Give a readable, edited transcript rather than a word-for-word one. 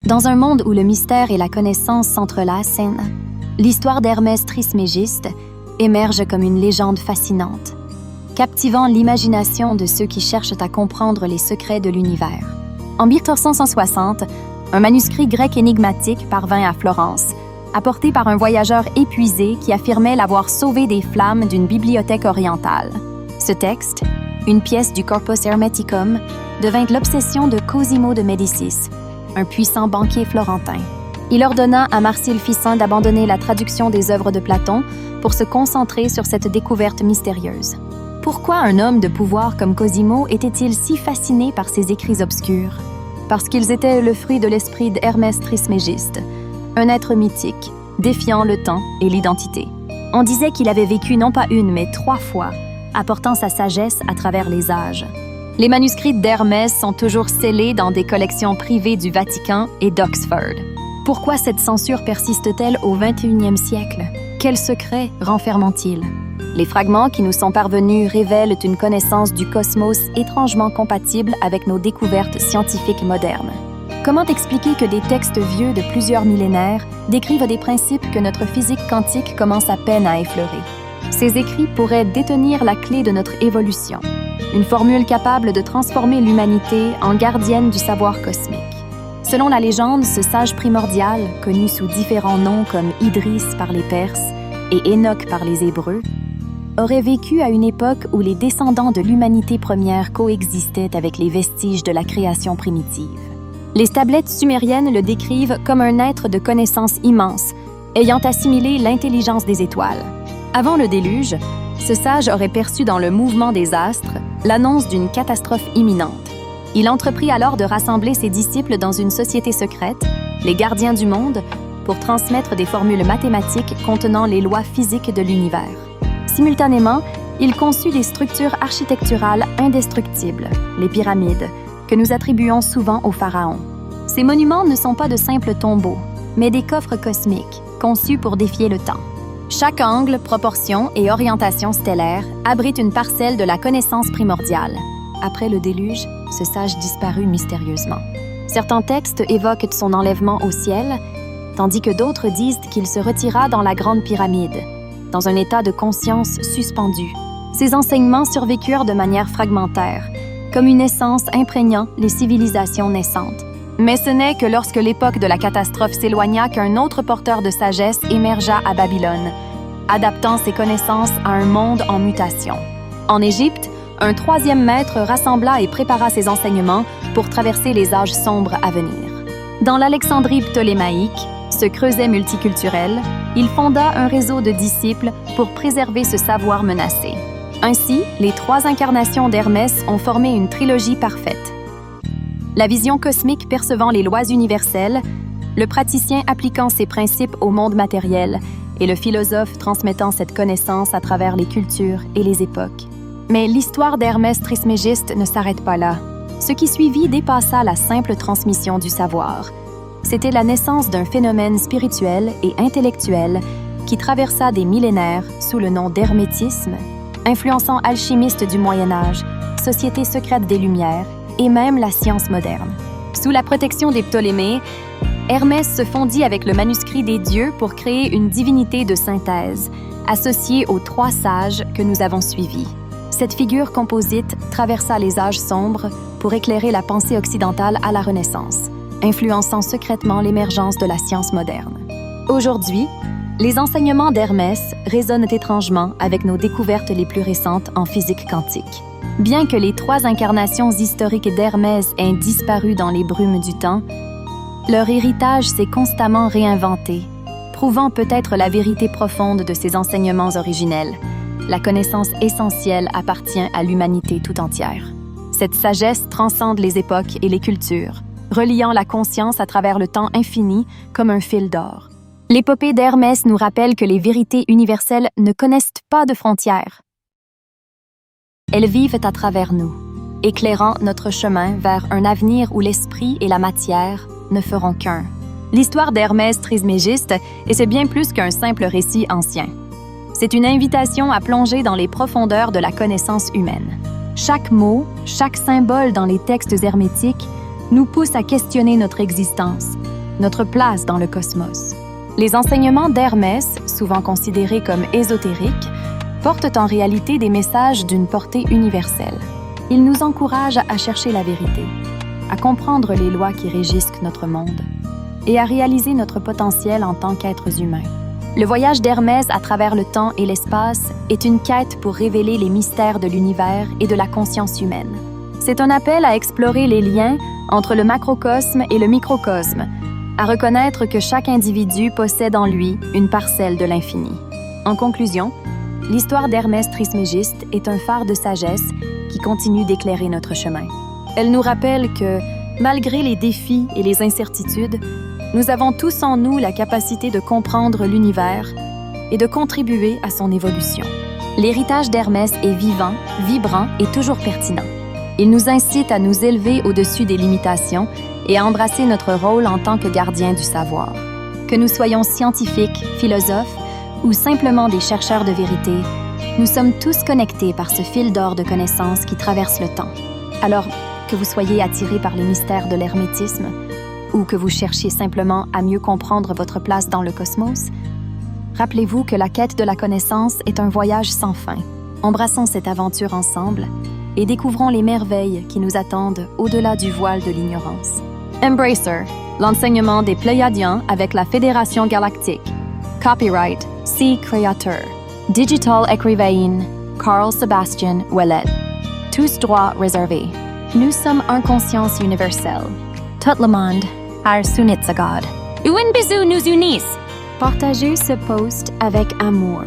Dans un monde où le mystère et la connaissance s'entrelacent, l'histoire d'Hermès Trismégiste émerge comme une légende fascinante, captivant l'imagination de ceux qui cherchent à comprendre les secrets de l'univers. En 1460, un manuscrit grec énigmatique parvint à Florence, apporté par un voyageur épuisé qui affirmait l'avoir sauvé des flammes d'une bibliothèque orientale. Ce texte, une pièce du Corpus Hermeticum, devint l'obsession de Cosimo de Médicis, un puissant banquier florentin. Il ordonna à Marsile Ficin d'abandonner la traduction des œuvres de Platon pour se concentrer sur cette découverte mystérieuse. Pourquoi un homme de pouvoir comme Cosimo était-il si fasciné par ces écrits obscurs? Parce qu'ils étaient le fruit de l'esprit d'Hermès Trismégiste, un être mythique, défiant le temps et l'identité. On disait qu'il avait vécu non pas une, mais 3 fois, apportant sa sagesse à travers les âges. Les manuscrits d'Hermès sont toujours scellés dans des collections privées du Vatican et d'Oxford. Pourquoi cette censure persiste-t-elle au XXIe siècle? Quels secrets renferment-ils? Les fragments qui nous sont parvenus révèlent une connaissance du cosmos étrangement compatible avec nos découvertes scientifiques modernes. Comment expliquer que des textes vieux de plusieurs millénaires décrivent des principes que notre physique quantique commence à peine à effleurer? Ces écrits pourraient détenir la clé de notre évolution, une formule capable de transformer l'humanité en gardienne du savoir cosmique. Selon la légende, ce sage primordial, connu sous différents noms comme Idris par les Perses et Enoch par les Hébreux, aurait vécu à une époque où les descendants de l'humanité première coexistaient avec les vestiges de la création primitive. Les tablettes sumériennes le décrivent comme un être de connaissance immense, ayant assimilé l'intelligence des étoiles. Avant le déluge, ce sage aurait perçu dans le mouvement des astres l'annonce d'une catastrophe imminente. Il entreprit alors de rassembler ses disciples dans une société secrète, les gardiens du monde, pour transmettre des formules mathématiques contenant les lois physiques de l'univers. Simultanément, il conçut des structures architecturales indestructibles, les pyramides, que nous attribuons souvent aux pharaons. Ces monuments ne sont pas de simples tombeaux, mais des coffres cosmiques, conçus pour défier le temps. Chaque angle, proportion et orientation stellaire abrite une parcelle de la connaissance primordiale. Après le déluge, ce sage disparut mystérieusement. Certains textes évoquent son enlèvement au ciel, tandis que d'autres disent qu'il se retira dans la Grande Pyramide, dans un état de conscience suspendu. Ces enseignements survécurent de manière fragmentaire, comme une essence imprégnant les civilisations naissantes. Mais ce n'est que lorsque l'époque de la catastrophe s'éloigna qu'un autre porteur de sagesse émergea à Babylone, adaptant ses connaissances à un monde en mutation. En Égypte, un 3e maître rassembla et prépara ses enseignements pour traverser les âges sombres à venir. Dans l'Alexandrie ptolémaïque, ce creuset multiculturel, il fonda un réseau de disciples pour préserver ce savoir menacé. Ainsi, les 3 incarnations d'Hermès ont formé une trilogie parfaite. La vision cosmique percevant les lois universelles, le praticien appliquant ses principes au monde matériel et le philosophe transmettant cette connaissance à travers les cultures et les époques. Mais l'histoire d'Hermès Trismégiste ne s'arrête pas là. Ce qui suivit dépassa la simple transmission du savoir. C'était la naissance d'un phénomène spirituel et intellectuel qui traversa des millénaires sous le nom d'hermétisme, influençant alchimistes du Moyen Âge, société secrète des Lumières et même la science moderne. Sous la protection des Ptolémées, Hermès se fondit avec le manuscrit des dieux pour créer une divinité de synthèse, associée aux 3 sages que nous avons suivis. Cette figure composite traversa les âges sombres pour éclairer la pensée occidentale à la Renaissance, influençant secrètement l'émergence de la science moderne. Aujourd'hui, les enseignements d'Hermès résonnent étrangement avec nos découvertes les plus récentes en physique quantique. Bien que les 3 incarnations historiques d'Hermès aient disparu dans les brumes du temps, leur héritage s'est constamment réinventé, prouvant peut-être la vérité profonde de ces enseignements originels. La connaissance essentielle appartient à l'humanité tout entière. Cette sagesse transcende les époques et les cultures, reliant la conscience à travers le temps infini comme un fil d'or. L'épopée d'Hermès nous rappelle que les vérités universelles ne connaissent pas de frontières. Elles vivent à travers nous, éclairant notre chemin vers un avenir où l'esprit et la matière ne feront qu'un. L'histoire d'Hermès Trismégiste est bien plus qu'un simple récit ancien. C'est une invitation à plonger dans les profondeurs de la connaissance humaine. Chaque mot, chaque symbole dans les textes hermétiques nous pousse à questionner notre existence, notre place dans le cosmos. Les enseignements d'Hermès, souvent considérés comme ésotériques, portent en réalité des messages d'une portée universelle. Ils nous encouragent à chercher la vérité, à comprendre les lois qui régissent notre monde et à réaliser notre potentiel en tant qu'êtres humains. Le voyage d'Hermès à travers le temps et l'espace est une quête pour révéler les mystères de l'univers et de la conscience humaine. C'est un appel à explorer les liens entre le macrocosme et le microcosme, à reconnaître que chaque individu possède en lui une parcelle de l'infini. En conclusion, l'histoire d'Hermès Trismégiste est un phare de sagesse qui continue d'éclairer notre chemin. Elle nous rappelle que, malgré les défis et les incertitudes, nous avons tous en nous la capacité de comprendre l'univers et de contribuer à son évolution. L'héritage d'Hermès est vivant, vibrant et toujours pertinent. Il nous incite à nous élever au-dessus des limitations et à embrasser notre rôle en tant que gardiens du savoir. Que nous soyons scientifiques, philosophes ou simplement des chercheurs de vérité, nous sommes tous connectés par ce fil d'or de connaissances qui traverse le temps. Alors, que vous soyez attirés par les mystères de l'hermétisme ou que vous cherchiez simplement à mieux comprendre votre place dans le cosmos, rappelez-vous que la quête de la connaissance est un voyage sans fin. Embrassons cette aventure ensemble et découvrons les merveilles qui nous attendent au-delà du voile de l'ignorance. Embracer, l'enseignement des Pléiadiens avec la Fédération Galactique. Copyright C. Creator. Digital Écrivain Carl Sebastian Ouellet. Tous droits réservés. Nous sommes en conscience universelle. Tout le monde a sunit sa God. Uwen bisou nous unissent. Partagez ce post avec amour.